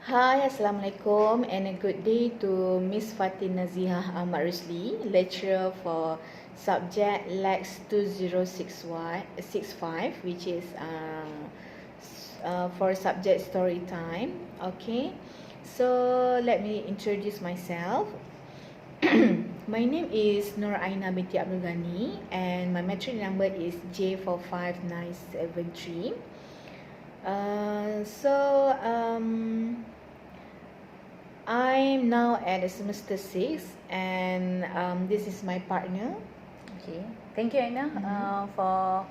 Hi, Assalamualaikum and a good day to Miss Fatin Nazihah Ahmad Rusli, lecturer for subject LAX 2065, which is for subject story time. Okay, so let me introduce myself. My name is Ainna Binti Abdul Ghani and my metric number is J45973. I'm now at semester 6 and this is my partner. Okay, thank you Ainna for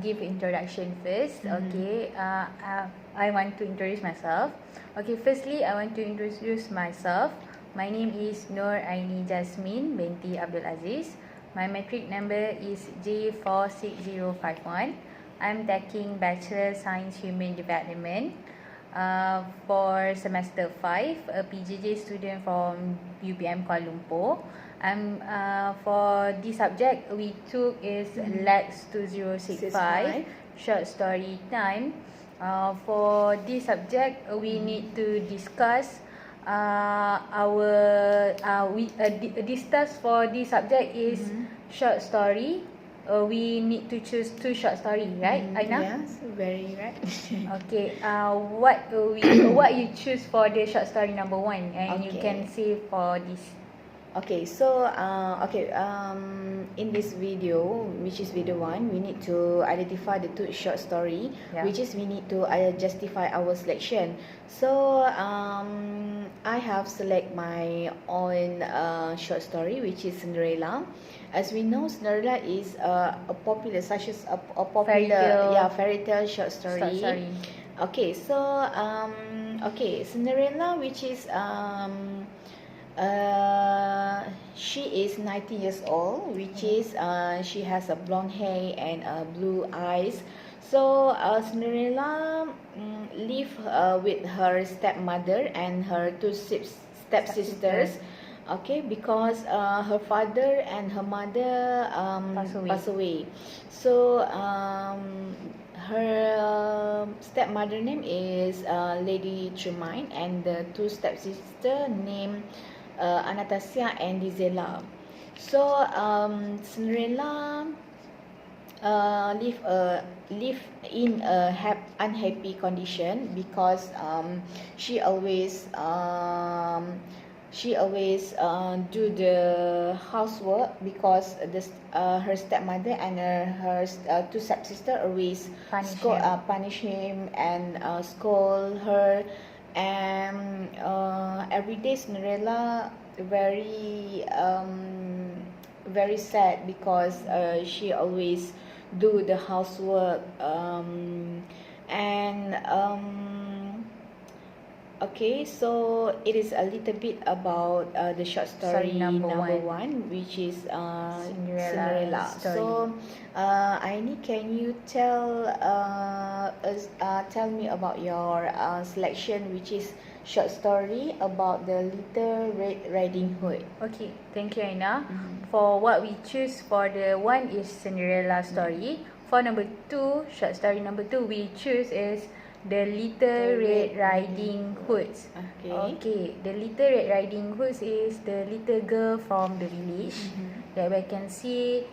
give introduction first. Okay, I want to introduce myself. Okay, firstly I want to introduce myself. My name is Ainie Jasmin Binti Abdul Aziz. My metric number is J46051. I'm taking Bachelor Science Human Development for semester 5, a PJJ student from UPM Kuala Lumpur. For this subject we took is LAX 2065, short story time. For this subject we need to discuss this task for this subject is short story. We need to choose 2 short story, right, Ainna? Yes, very right. Okay, what you choose for the short story number 1 and you can say for this. Okay, so in this video, which is video 1, we need to identify the 2 short story, which is we need to justify our selection. So I have select my own short story, which is Cinderella. As we know, Cinderella is a popular, such as a popular fairy tale short story. Okay, so Cinderella, which is she is 19 years old, which is she has a blonde hair and blue eyes. So Cinderella live with her stepmother and her 2 stepsisters. Okay, because her father and her mother pass away. So her stepmother name is Lady Tremaine and the 2 stepsister named Anastasia and Dizella. So Cinderella live in a unhappy condition because she always do the housework because her stepmother and her 2 stepsister always punish him and scold her, and every day Cinderella very sad because she always do the housework okay, so it is a little bit about the short story number 1, which is Cinderella. So Ainie, can you tell me about your selection, which is short story about the Little Red Riding Hood? Okay, thank you Ainna. For what we choose for the 1 is Cinderella story. For number 2, short story number 2, we choose is the Little Red Riding Hoods. Okay, the Little Red Riding Hoods is the little girl from the village. That we can see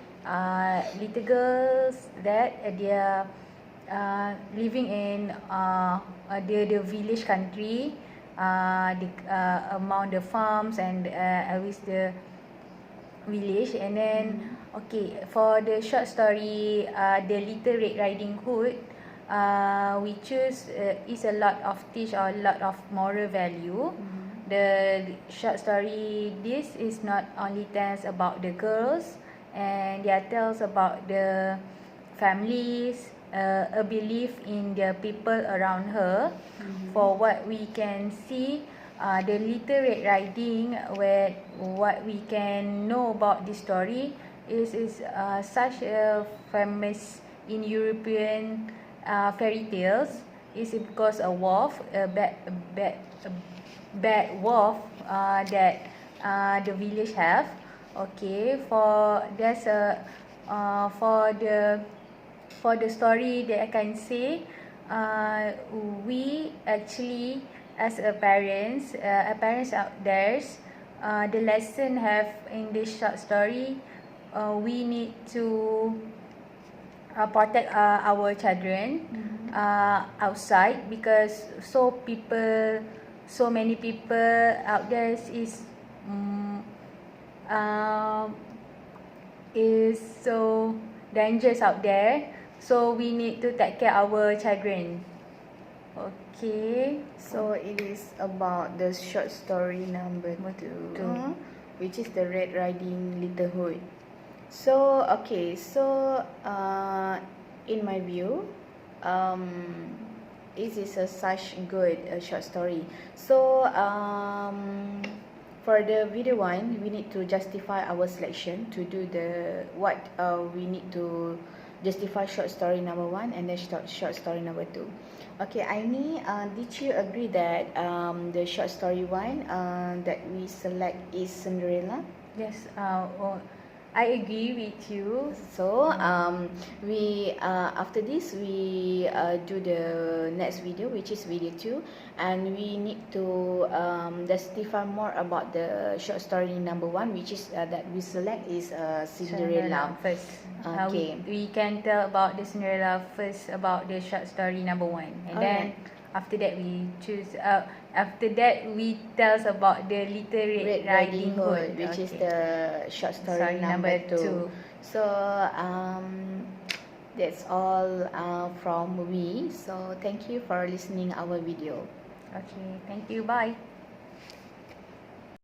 little girls that they are living in the village country, among the farms and always the village. And then okay, for the short story the Little Red Riding Hood, we choose is a lot of teach or a lot of moral value. The short story this is not only tells about the girls, and they tells about the families, a belief in the people around her. For what we can see, the Little Red Riding, where what we can know about this story is such a famous in European fairy tales. Is because a wolf, a bad wolf that the village have. Okay, for there's a for the story that I can say, we actually as a parents out there, the lesson have in this short story, we need to protect our children outside, because so many people out there is so dangerous out there, so we need to take care our children. Okay, So it is about the short story number 2, which is the Red Riding Little Hood. So okay, so in my view, this is such good short story. So for the video one, we need to justify our selection to do what we need to justify short story number 1 and then short story number 2. Okay, Ainie, did you agree that the short story 1 that we select is Cinderella? Yes, I agree with you. So we after this we do the next video, which is video 2, and we need to justify more about the short story number 1, which is that we select is Cinderella first. Okay. We can tell about the Cinderella first, about the short story number 1, and then after that we choose. After that we tell about the Little Red Riding Hood, which is the short story number 2. So that's all from me. So thank you for listening our video. Okay, thank you. Bye.